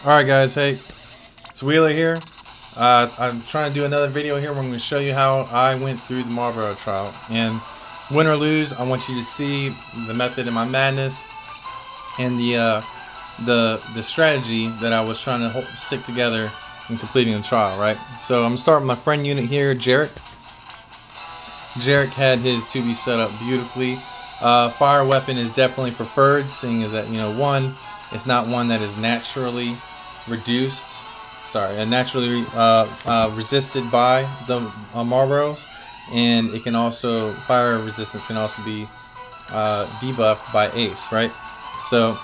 Alright guys, hey, it's Wheeler here. I'm trying to do another video here where I'm going to show you how I went through the Malboro trial. And win or lose, I want you to see the method in my madness and the strategy that I was trying to stick together in completing the trial, right? So I'm going to start with my friend unit here, Jarek. Jarek had his 2B set up beautifully. Fire weapon is definitely preferred, seeing as that, one, it's not one that is naturally reduced, naturally resisted by the Malboros, and it can also, fire resistance can also be debuffed by Ace, right? So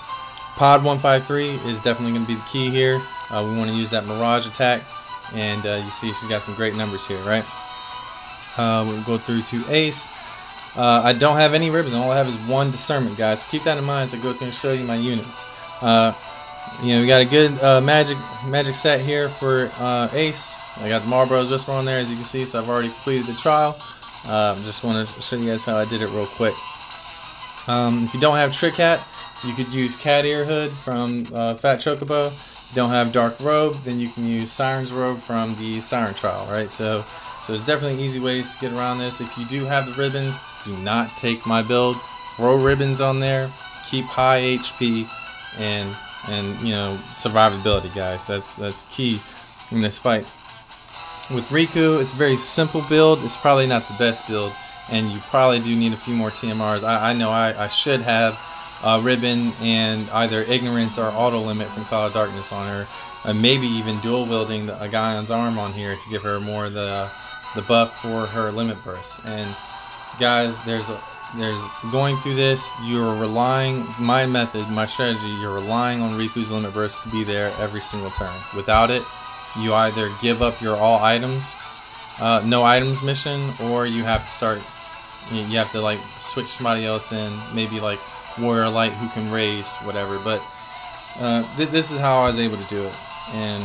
Pod 153 is definitely going to be the key here. We want to use that Mirage attack, and you see she's got some great numbers here, right? We'll go through to Ace. I don't have any ribbons. All I have is one discernment, guys. So keep that in mind as I go through and show you my units. We got a good magic set here for Ace. I got the Malboros Whisper on there, as you can see, so I've already completed the trial. Just want to show you guys how I did it real quick. If you don't have Trick Hat, you could use Cat Ear Hood from Fat Chocobo. If you don't have Dark Robe, then you can use Siren's Robe from the Siren trial, right? So there's definitely easy ways to get around this. If you do have the ribbons, do not take my build. Throw ribbons on there. Keep high HP and survivability, guys. That's key in this fight. With Riku, it's a very simple build. It's probably not the best build, and you probably do need a few more TMRs. I know I should have ribbon and either ignorance or auto limit from Cloud of Darkness on her, maybe even dual wielding a Gaian's arm on here to give her more the buff for her limit burst. And guys, there's going through this, you're relying, my method, my strategy, you're relying on Riku's limit burst to be there every single turn. Without it, you either give up your all items, no items mission, or you have to start, you have to like switch somebody else in, maybe like Warrior Light who can raise, whatever. But this is how I was able to do it, and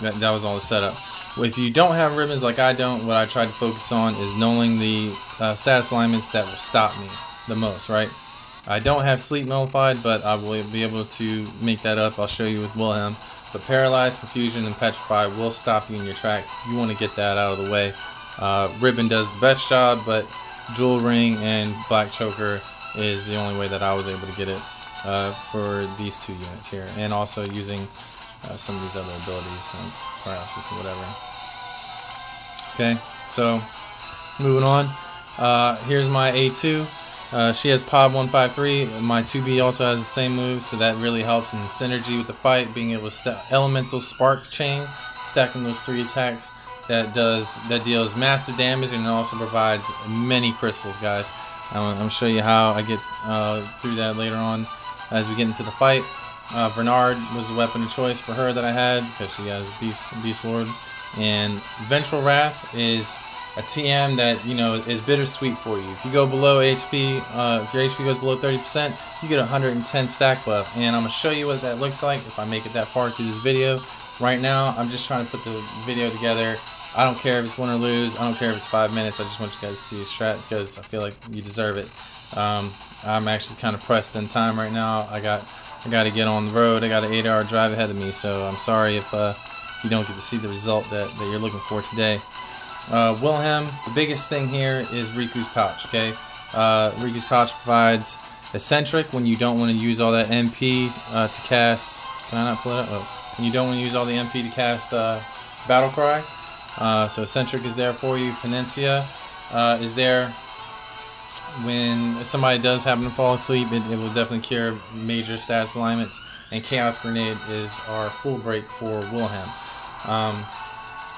that was all the setup. If you don't have ribbons like I don't, what I try to focus on is knowing the status alignments that will stop me the most, right? I don't have Sleep Nullified, but I will be able to make that up. I'll show you with Wilhelm. But Paralyzed, Confusion, and Petrify will stop you in your tracks. You want to get that out of the way. Ribbon does the best job, but Jewel Ring and Black Choker is the only way that I was able to get it for these two units here. And also using some of these other abilities like paralysis and whatever. Okay, so moving on. Here's my A2. She has Pod 153. My 2B also has the same move, so that really helps in synergy with the fight, being able to Elemental Spark Chain, stacking those 3 attacks. That deals massive damage, and it also provides many crystals, guys. I'm going to show you how I get through that later on as we get into the fight. Bernard was the weapon of choice for her that I had because she has Beast Lord, and Vengeful Wrath is a TM that is bittersweet for you. If you go below HP, if your HP goes below 30%, you get 110 stack buff, and I'm gonna show you what that looks like if I make it that far through this video. Right now, I'm just trying to put the video together. I don't care if it's win or lose. I don't care if it's 5 minutes. I just want you guys to see a strat because I feel like you deserve it. I'm actually kind of pressed in time right now. I got to get on the road. I got an 8-hour drive ahead of me, so I'm sorry if you don't get to see the result that you're looking for today. Wilhelm, the biggest thing here is Riku's Pouch, okay? Riku's Pouch provides Eccentric when you don't want to use all that MP to cast. Can I not pull it up? Oh. When you don't want to use all the MP to cast Battle Cry. So Eccentric is there for you. Penencia is there. When somebody does happen to fall asleep, it will definitely cure major status alignments. And Chaos Grenade is our full break for Wilhelm.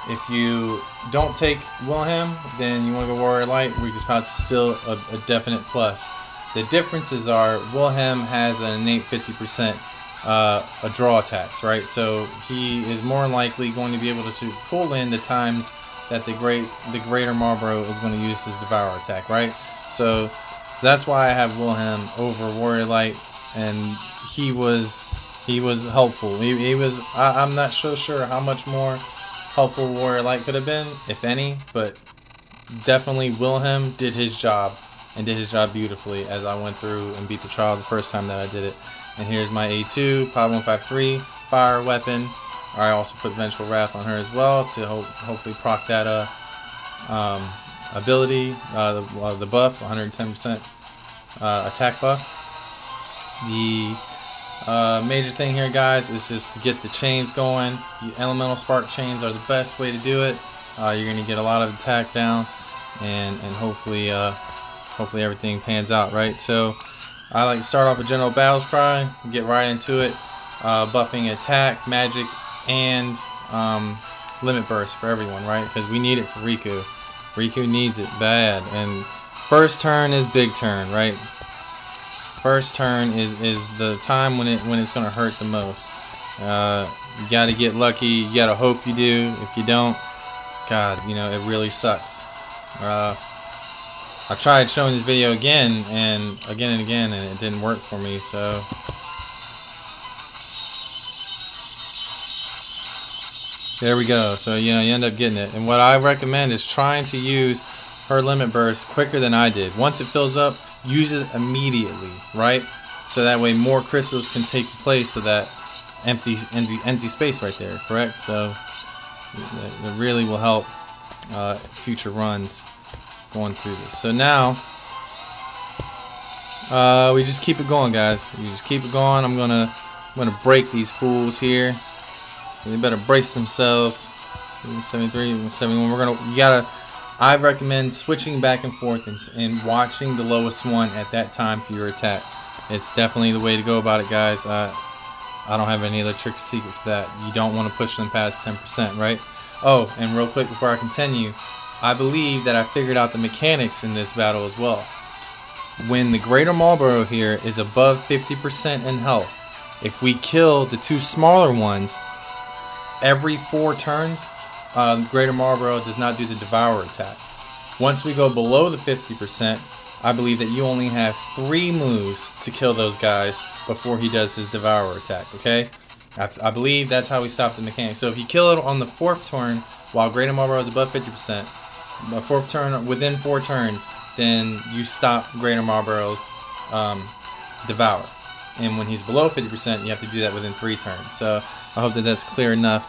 If you don't take Wilhelm, then you want to go Warrior Light. Riku's Pouch is still a definite plus. The differences are Wilhelm has an innate 50% draw attacks, right? So he is more likely going to be able to pull in the times that the Greater Malboro is going to use his Devour attack, right? So that's why I have Wilhelm over Warrior Light, and he was helpful. He was. I'm not so sure how much more helpful Warrior Light could have been, if any, but definitely Wilhelm did his job, and did his job beautifully as I went through and beat the trial the first time that I did it. And here's my A2, Pod 153. fire weapon. I also put Vengeful Wrath on her as well to hopefully proc that ability, the buff, 110% attack buff. The major thing here, guys, is just to get the chains going. The elemental spark chains are the best way to do it. You're going to get a lot of attack down, and hopefully everything pans out, right? So I like to start off with General Battle's Cry, get right into it, buffing attack, magic, and limit burst for everyone, right? Because we need it for Riku. Riku needs it bad, and first turn is big turn, right? First turn is the time when it's gonna hurt the most. You gotta get lucky. You gotta hope you do. If you don't, God, you know, it really sucks. I tried showing this video again and again, and it didn't work for me. So there we go. So you know, you end up getting it. And what I recommend is trying to use her limit burst quicker than I did. Once it fills up, use it immediately, right? So that way more crystals can take the place of that empty space right there, correct? So it really will help future runs going through this. So now we just keep it going, guys. We just keep it going. I'm gonna break these fools here. So they better brace themselves. 73, 71. I recommend switching back and forth and watching the lowest one at that time for your attack. It's definitely the way to go about it, guys. I don't have any other trick or secret for that. You don't want to push them past 10%, right? Oh, and real quick before I continue, I believe that I figured out the mechanics in this battle as well. When the Greater Malboro here is above 50% in health, if we kill the two smaller ones, every 4 turns, Greater Malboro does not do the Devour attack. Once we go below the 50%, I believe that you only have 3 moves to kill those guys before he does his Devour attack, okay? I believe that's how we stop the mechanic. So if you kill it on the 4th turn while Greater Malboro is above 50%, the 4th turn within 4 turns, then you stop Greater Malboro's Devour. And when he's below 50%, you have to do that within 3 turns. So I hope that that's clear enough.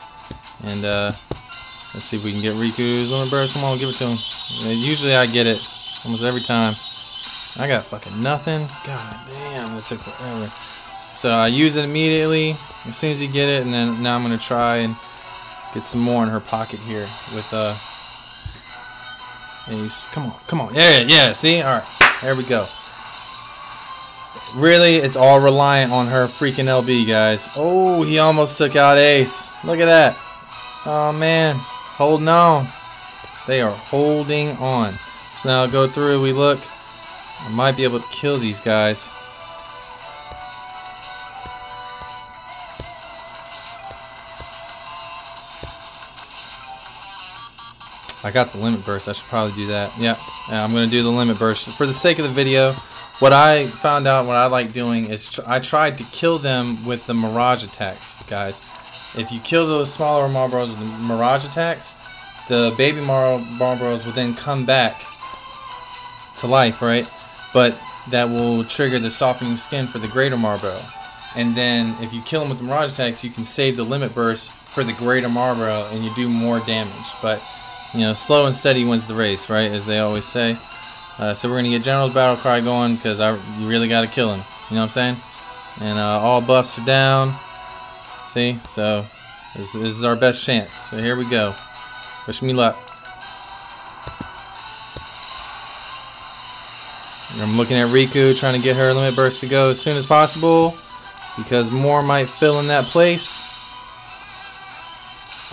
And let's see if we can get Riku's limit burst. Come on, give it to him. Usually I get it almost every time. I got fucking nothing. God damn, that took forever. So I use it immediately as soon as you get it, and then now I'm gonna try and get some more in her pocket here with Ace. Come on, yeah. See, all right, there we go. Really, it's all reliant on her freaking LB, guys. Oh, he almost took out Ace. Look at that. Oh man, holding on. They are holding on. So now go through. We look. I might be able to kill these guys. I got the limit burst. I should probably do that. Yeah, I'm going to do the limit burst. For the sake of the video, what I found out, what I like doing is I tried to kill them with the Mirage attacks, guys. If you kill those smaller Malboros with the Mirage attacks, the baby Malboros will then come back to life, right? But that will trigger the softening skin for the Greater Malboro. And then if you kill them with the Mirage attacks, you can save the limit burst for the Greater Malboro and you do more damage. But you know, slow and steady wins the race, right? As they always say. So we're gonna get General's Battle Cry going because you really gotta kill him. You know what I'm saying? And all buffs are down. See? So this is our best chance. So here we go. Wish me luck. I'm looking at Riku, trying to get her limit burst to go as soon as possible because more might fill in that place.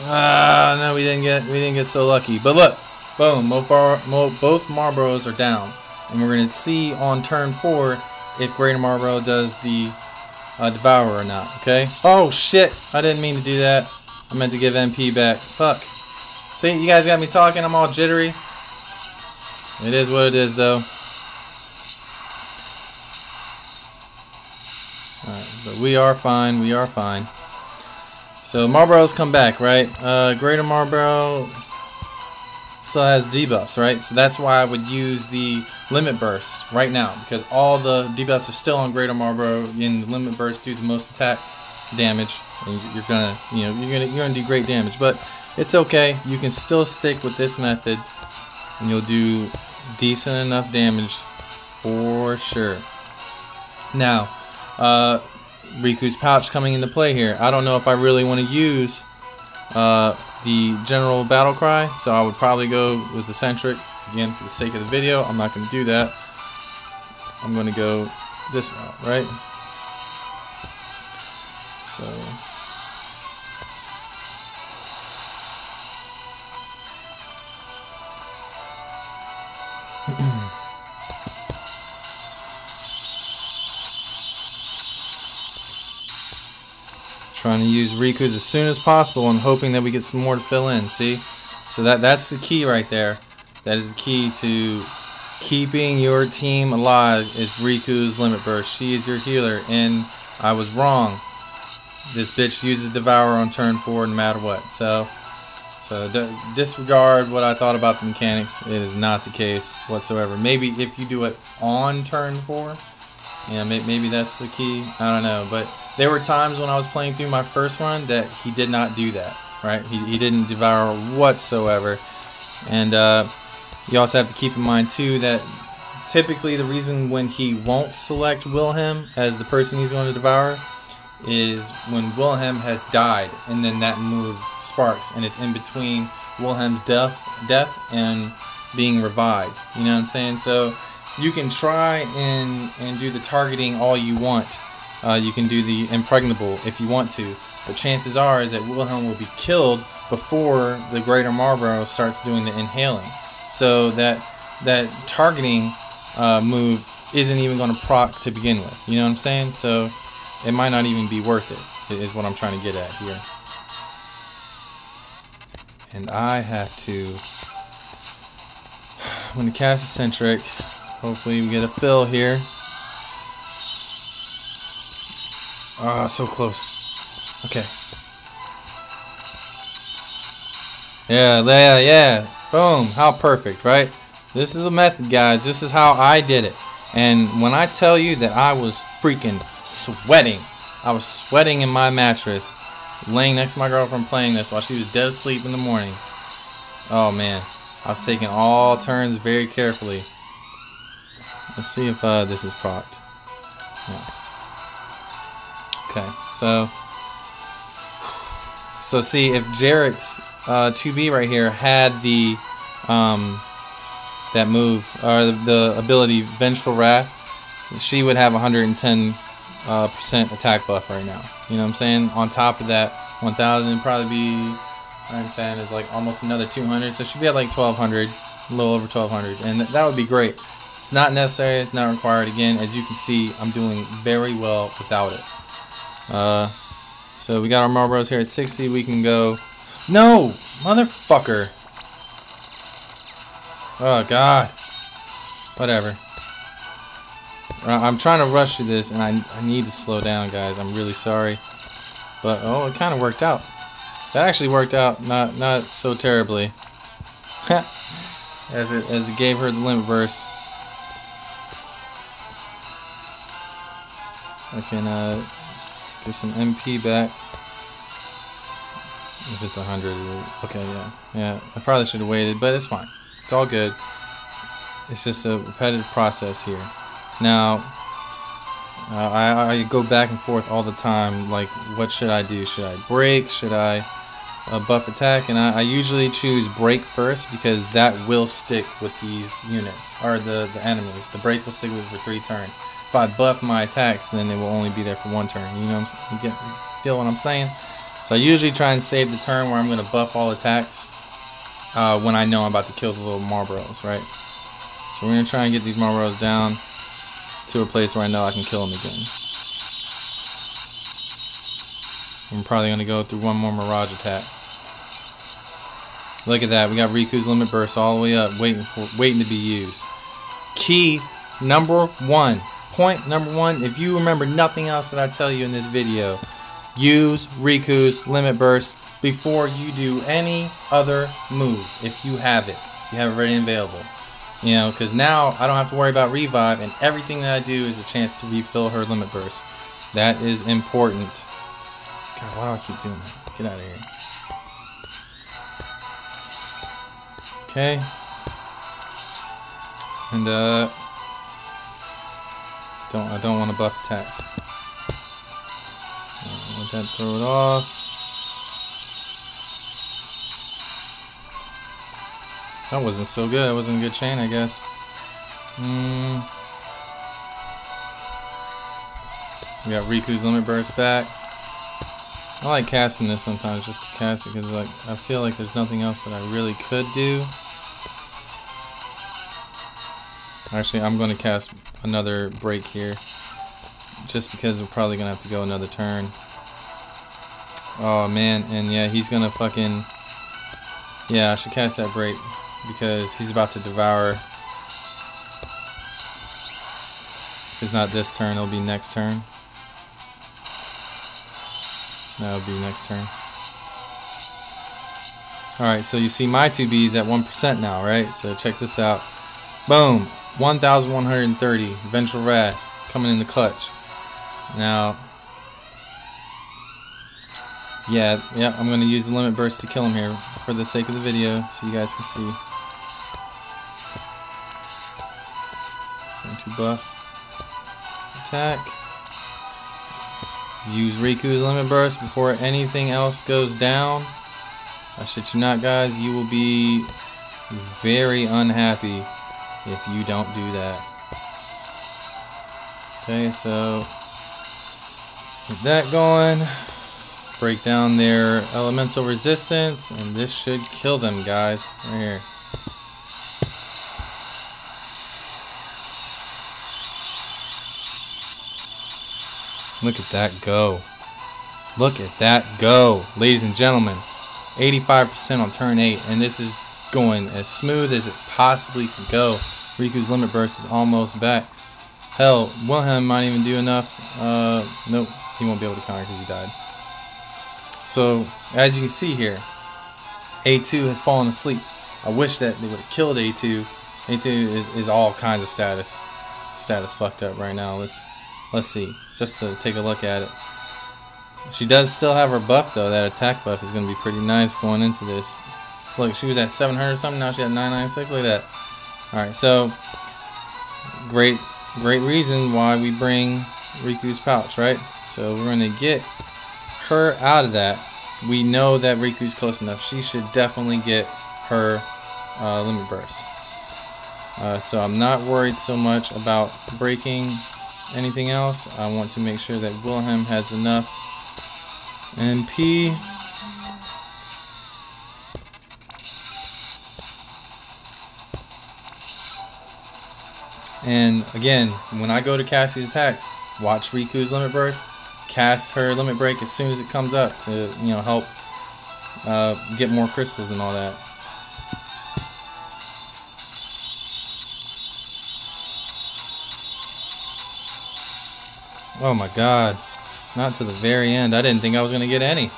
No, we didn't get so lucky. But look, boom, both Malboros are down, and we're gonna see on turn 4 if Greater Malboro does the Devour or not. Okay. Oh shit! I didn't mean to do that. I meant to give MP back. Fuck. See, you guys got me talking. I'm all jittery. It is what it is, though. Alright, but we are fine. We are fine. So Malboros come back, right? Greater Malboro still has debuffs, right? So that's why I would use the limit burst right now, because all the debuffs are still on Greater Malboro, and the limit burst do the most attack. damage, and you're gonna, you're gonna do great damage. But it's okay. You can still stick with this method, and you'll do decent enough damage for sure. Now, Riku's pouch coming into play here. I don't know if I really want to use the general battle cry, so I would probably go with eccentric. Again, for the sake of the video, I'm not going to do that. I'm going to go this route, right? So trying to use Riku's as soon as possible and hoping that we get some more to fill in. See? So that's the key right there. That is the key to keeping your team alive, is Riku's Limit Burst. She is your healer, and I was wrong. This bitch uses Devour on turn 4 no matter what. So disregard what I thought about the mechanics. It is not the case whatsoever. Maybe if you do it on turn 4, maybe that's the key. I don't know. But there were times when I was playing through my first run that he did not do that. Right? He didn't Devour whatsoever. And you also have to keep in mind too that typically the reason when he won't select Wilhelm as the person he's going to Devour is when Wilhelm has died, and then that move sparks, and it's in between Wilhelm's death and being revived. You know what I'm saying? So you can try and do the targeting all you want. You can do the impregnable if you want to, but chances are is that Wilhelm will be killed before the Greater Malboro starts doing the inhaling. So that targeting move isn't even going to proc to begin with. You know what I'm saying? So it might not even be worth it, is what I'm trying to get at here. And I have to, I'm going to cast eccentric. Hopefully we get a fill here. Ah, so close. Okay. Yeah. Boom. How perfect, right? This is a method, guys. This is how I did it. And when I tell you that I was freaking sweating, I was sweating in my mattress, laying next to my girlfriend playing this while she was dead asleep in the morning. Oh man, I was taking all turns very carefully. Let's see if this is procced. Yeah. Okay, so see if Jarrett's 2B right here had the that move, or the ability Vengeful Wrath, she would have 110% attack buff right now. You know what I'm saying? On top of that, 1,000 would probably be 110 is like almost another 200, so she'd be at like 1,200, a little over 1,200, and that would be great. It's not necessary, it's not required. Again, as you can see, I'm doing very well without it. So we got our Malboros here at 60. We can go. No, motherfucker. Oh God. Whatever. I'm trying to rush through this, and I need to slow down, guys. I'm really sorry, but oh, it kind of worked out. That actually worked out, not so terribly. as it gave her the limit burst. I can give some MP back. If it's 100, okay, yeah. I probably should have waited, but it's fine. It's all good. It's just a repetitive process here. Now, I go back and forth all the time, like, what should I do? Should I break? Should I buff attack? And I usually choose break first, because that will stick with these units, or the enemies. The break will stick with it for 3 turns. If I buff my attacks, then it will only be there for 1 turn. You know what I'm saying? Feel what I'm saying? So I usually try and save the turn where I'm going to buff all attacks when I know I'm about to kill the little Malboros, right? So we're going to try and get these Malboros down to a place where I know I can kill them again. I'm probably going to go through one more Mirage attack. Look at that. We got Riku's Limit Burst all the way up, waiting to be used. Key number 1. Point number 1. If you remember nothing else that I tell you in this video, use Riku's Limit Burst before you do any other move, if you have it. If you have it ready and available. You know, because now I don't have to worry about revive, and everything that I do is a chance to refill her Limit Burst. That is important. God, why do I keep doing that? Get out of here. Okay. And I don't want to buff attacks. Let that throw it off. That wasn't so good. That wasn't a good chain, I guess. We got Riku's Limit Burst back. I like casting this sometimes just to cast it because like I feel like there's nothing else that I really could do. Actually, I'm going to cast another break here just because we're probably going to have to go another turn. Oh man, and yeah, he's going to fucking... Yeah, I should cast that break because he's about to devour. If it's not this turn, it'll be next turn. That'll be next turn. Alright, so you see my 2B's at 1% now, right? So check this out. Boom! 1,130. Vengeful Rad coming in the clutch. Now, yeah, I'm going to use the Limit Burst to kill him here for the sake of the video so you guys can see. Going to buff. Attack. Use Riku's Limit Burst before anything else goes down. I shit you not, guys. You will be very unhappy if you don't do that. Okay, so get that going. Break down their elemental resistance, and this should kill them, guys. Right here. Look at that go. Look at that go, ladies and gentlemen. 85% on turn 8, and this is going as smooth as it possibly can go. Riku's Limit Burst is almost back. Hell, Wilhelm might even do enough. Nope, he won't be able to counter because he died. So, as you can see here, A2 has fallen asleep. I wish that they would have killed A2. A2 is all kinds of status fucked up right now. Let's see, just to take a look at it. She does still have her buff though. That attack buff is going to be pretty nice going into this. Look, she was at 700 something, now she's at 996. Look at that. Alright, so great reason why we bring Riku's pouch, right? So we're going to get her out of that. We know that Riku's close enough. She should definitely get her Limit Burst. So I'm not worried so much about breaking anything else. I want to make sure that Wilhelm has enough MP. And again, when I go to cast these attacks, watch Riku's Limit Burst, cast her Limit Break as soon as it comes up to, you know, help get more crystals and all that. Oh my god, not to the very end. I didn't think I was going to get any.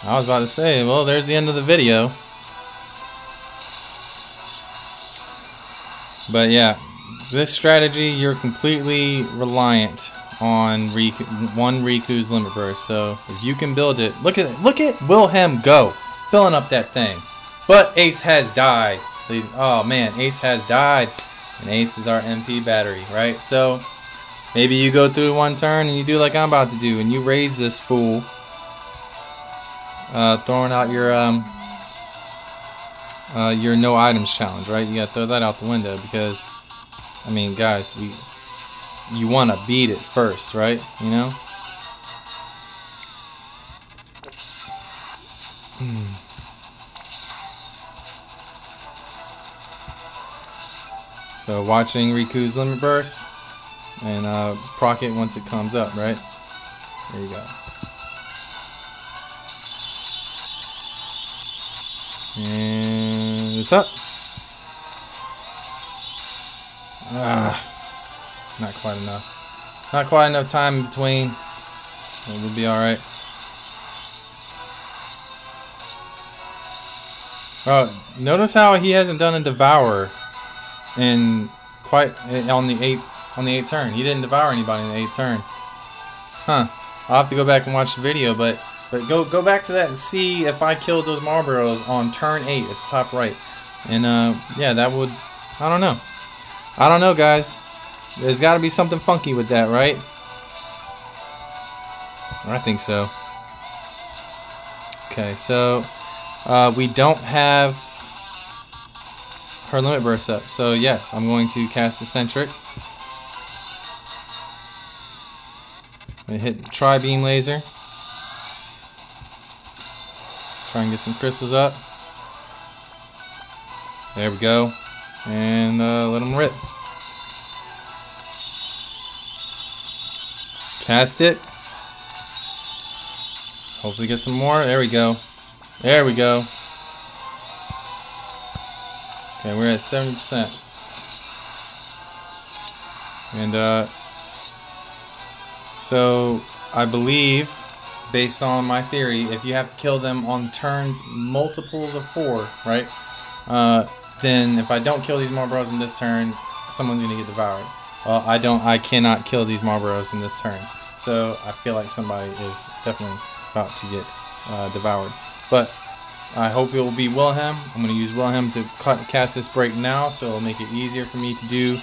I was about to say, well, there's the end of the video. But yeah, this strategy, you're completely reliant on one Riku's Limit Burst. So if you can build it, look at Wilhelm go, filling up that thing. But Ace has died. Oh man, Ace has died, and Ace is our MP battery, right? So maybe you go through one turn and you do like I'm about to do, and you raise this fool, throwing out your no items challenge, right? You gotta throw that out the window because, I mean, guys, you want to beat it first, right? You know. So watching Riku's Limit Burst and proc it once it comes up, right? There you go. And it's up. Not quite enough. Not quite enough time in between. We'll be alright. Notice how he hasn't done a Devour in quite on the eighth turn. He didn't devour anybody in the 8th turn. Huh. I'll have to go back and watch the video, but go back to that and see if I killed those Malboros on turn 8 at the top right. And yeah, that would, I don't know guys. There's got to be something funky with that, right? I think so. Okay, so we don't have her limit burst up, so yes, I'm going to cast Eccentric. I hit Tri-Beam Laser. Try and get some crystals up. There we go. And let them rip. Cast it. Hopefully get some more. There we go. There we go. Okay, we're at 70%. And so I believe, based on my theory, if you have to kill them on turns multiples of 4, right? Then if I don't kill these Malboros in this turn, someone's gonna get devoured. Well, I cannot kill these Malboros in this turn. So I feel like somebody is definitely about to get devoured. But I hope it will be Wilhelm. I'm going to use Wilhelm to cast this break now, so it'll make it easier for me to do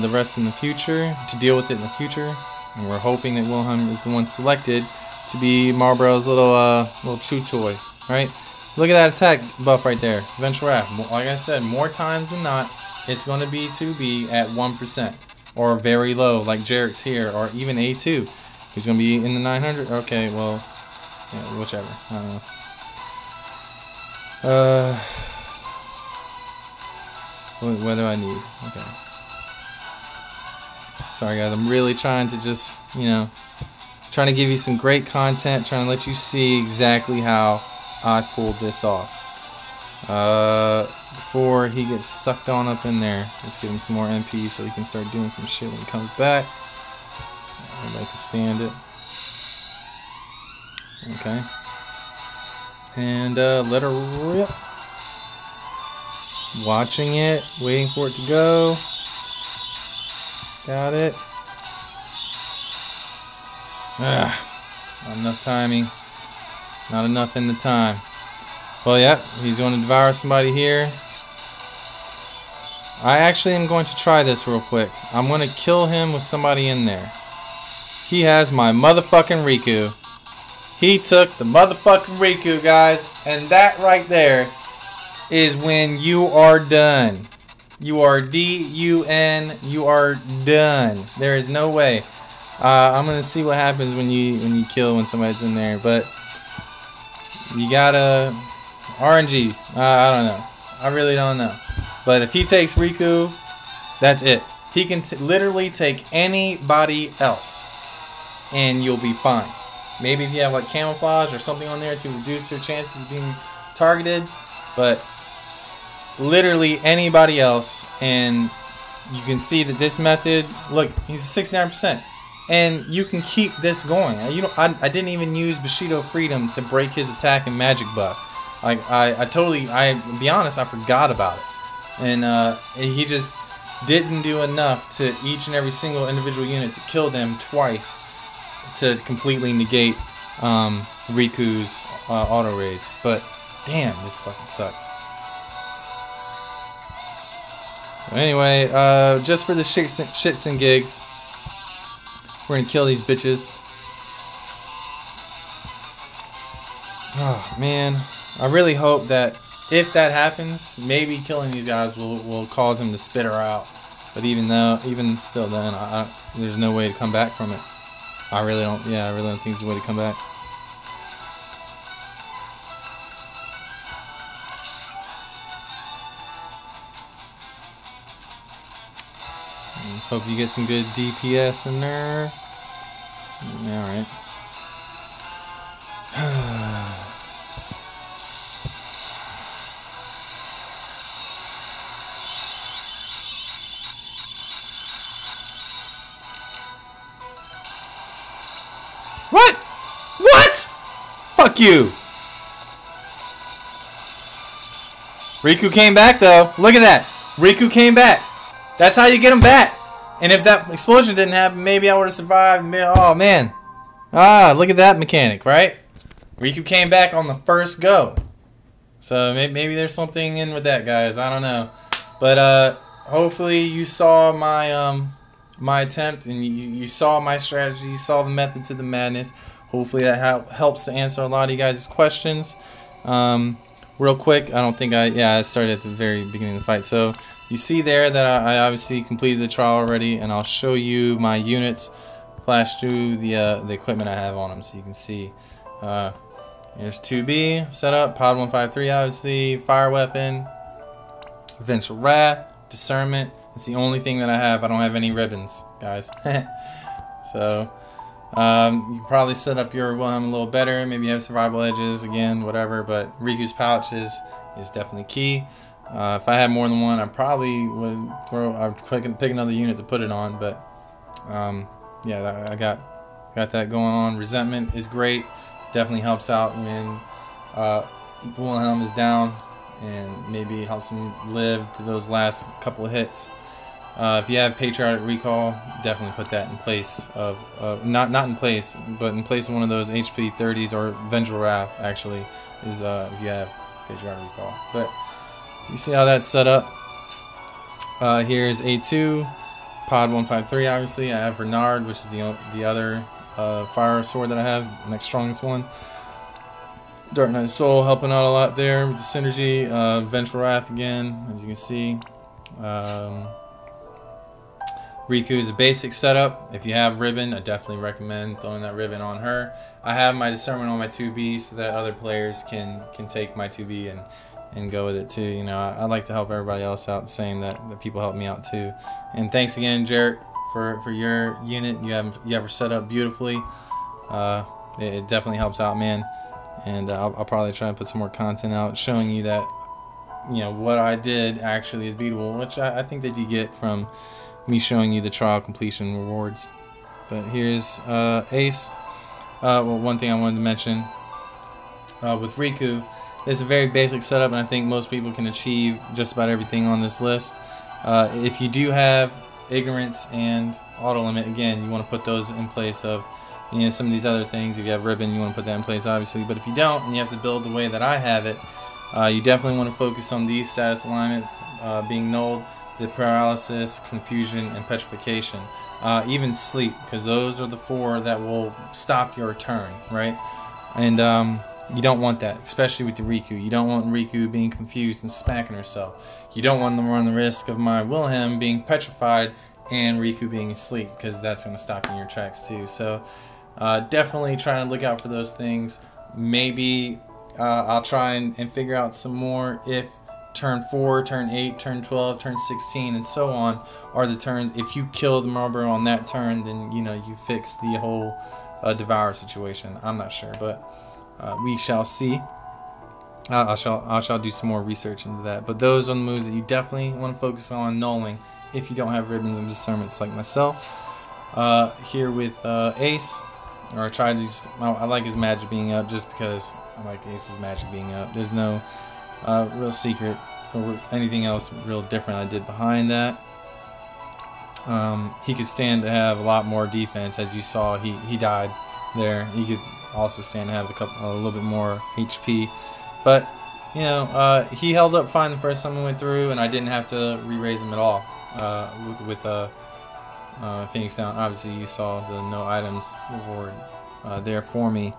the rest in the future, to deal with it in the future. And we're hoping that Wilhelm is the one selected to be Malboro's little chew toy, right? Look at that attack buff right there. Vengeful Wrath. Like I said, more times than not, it's going to be 2B at 1%. Or very low, like Jarek's here, or even A2. He's going to be in the 900. Okay, well, yeah, whichever. I don't know. What do I need? Okay. Sorry guys, I'm really trying to just, trying to give you some great content, trying to let you see exactly how I pulled this off. Before he gets sucked on up in there, let's give him some more MP so he can start doing some shit when he comes back. Everybody can stand it. Okay. And let her rip. Watching it, waiting for it to go. Got it. Not enough timing. Not enough in the time. Well, yeah, he's going to devour somebody here. I actually am going to try this real quick. I'm going to kill him with somebody in there. He has my motherfucking Riku. He took the motherfucking Riku, guys. And that right there is when you are done. You are D-U-N. You are done. There is no way. I'm going to see what happens when you kill when somebody's in there. But you gotta... RNG. I don't know. I really don't know. But if he takes Riku, that's it. He can literally take anybody else, and you'll be fine. Maybe if you have like camouflage or something on there to reduce your chances of being targeted, but literally anybody else, and you can see that this method, look, he's 69%. And you can keep this going. I didn't even use Bushido Freedom to break his attack and magic buff. Like I'll be honest, I forgot about it. And he just didn't do enough to each and every single individual unit to kill them twice to completely negate Riku's auto raise. But damn, this fucking sucks. Anyway, just for the shits and gigs, we're gonna kill these bitches. Oh man, I really hope that if that happens, maybe killing these guys will cause him to spit her out. But even still, then there's no way to come back from it. I really don't. Yeah, I really don't think there's a way to come back. Let's hope you get some good DPS in there. Alright. What? What? Fuck you. Riku came back though. Look at that. Riku came back. That's how you get him back. And if that explosion didn't happen, maybe I would have survived. Oh man. Ah, look at that mechanic, right? Riku came back on the first go. So maybe there's something in with that, guys. I don't know. But hopefully you saw my my attempt, and you saw my strategy, you saw the method to the madness. Hopefully that helps to answer a lot of you guys' questions. Real quick, I don't think I started at the very beginning of the fight. So you see there that I obviously completed the trial already, and I'll show you my units flash through the equipment I have on them, so you can see. Here's 2B set up, pod 153 obviously, fire weapon, vengeful wrath, discernment. It's the only thing that I have. I don't have any ribbons, guys. So you can probably set up your Wilhelm a little better. Maybe you have survival edges again, whatever. But Riku's pouch is definitely key. If I had more than one, I probably would pick another unit to put it on. But yeah, I got that going on. Resentment is great. Definitely helps out when Wilhelm is down, and maybe helps him live to those last couple of hits. If you have Patriotic Recall, definitely put that in place of not in place, but in place of one of those HP 30s, or Vengeful Wrath actually is if you have Patriotic Recall. But you see how that's set up. Here's A2, pod 153. Obviously, I have Renard, which is the other fire sword that I have, the next strongest one. Dark Knight Soul helping out a lot there with the synergy. Vengeful Wrath again, as you can see. Riku's a basic setup. If you have ribbon, I definitely recommend throwing that ribbon on her. I have my discernment on my 2B so that other players can take my 2B and go with it too. You know, I like to help everybody else out, saying that people help me out too. And thanks again, Jarrett, for your unit. You have her set up beautifully. It definitely helps out, man. And I'll probably try and put some more content out showing you that, you know, what I did actually is beatable, which I think that you get from me showing you the trial completion rewards. But here's Ace. Well, one thing I wanted to mention with Riku, it's a very basic setup, and I think most people can achieve just about everything on this list. If you do have Ignorance and Auto Limit, again, you want to put those in place of, you know, some of these other things. If you have Ribbon, you want to put that in place, obviously. But if you don't, and you have to build the way that I have it, you definitely want to focus on these status alignments being nulled, the paralysis, confusion, and petrification. Even sleep, because those are the 4 that will stop your turn, right? And you don't want that, especially with the Riku. You don't want Riku being confused and smacking herself. You don't want them to run the risk of my Wilhelm being petrified and Riku being asleep, because that's going to stop you in your tracks too. So definitely trying to look out for those things. Maybe I'll try and figure out some more if turn 4, turn 8, turn 12, turn 16, and so on are the turns. If you kill the Malboro on that turn, then, you know, you fix the whole Devour situation. I'm not sure, but we shall see. I shall do some more research into that. But those are the moves that you definitely want to focus on nulling if you don't have ribbons and discernments like myself. Here with Ace, or I tried to just, I like his magic being up just because I like Ace's magic being up. There's no real secret or anything else real different I did behind that. He could stand to have a lot more defense, as you saw. He died there. He could also stand to have a little bit more HP, but you know, he held up fine the first time we went through, and I didn't have to re-raise him at all with Phoenix Down. Obviously, you saw the no items reward there for me.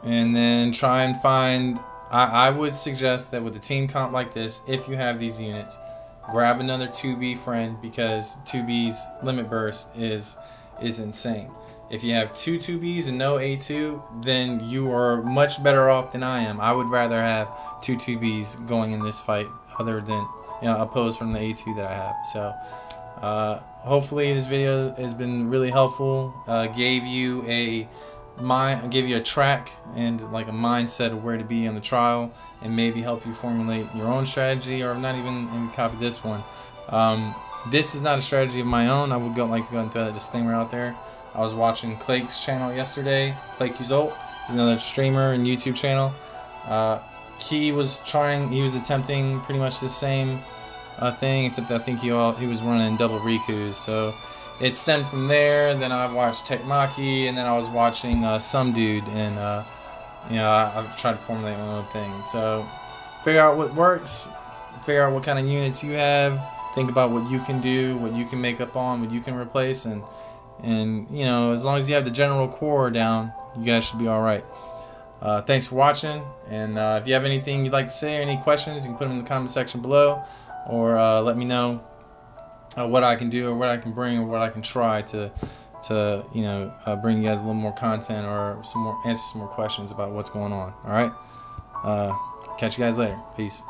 And then try and find, I would suggest that with a team comp like this, if you have these units, grab another 2B friend, because 2B's limit burst is insane. If you have 2 2Bs and no A2, then you are much better off than I am. I would rather have 2 2Bs going in this fight other than, you know, opposed from the A2 that I have. So hopefully this video has been really helpful. Gave you a track and like a mindset of where to be on the trial, and maybe help you formulate your own strategy, or not even copy this one. This is not a strategy of my own. I would like to go and throw that disclaimer out there. I was watching Clake's channel yesterday. Clake Uzult is another streamer and YouTube channel. He was attempting pretty much the same thing, except I think he was running double Rikus. So it stemmed from there. Then I watched Techmaki, and then I was watching some dude, and I've tried to formulate my own thing. So figure out what works, figure out what kind of units you have, think about what you can do, what you can make up on, what you can replace, and as long as you have the general core down, you guys should be all right. Thanks for watching, and if you have anything you'd like to say or any questions, you can put them in the comment section below, or let me know what I can do, or what I can bring, or what I can try to bring you guys a little more content, or answer some more questions about what's going on. All right, catch you guys later. Peace.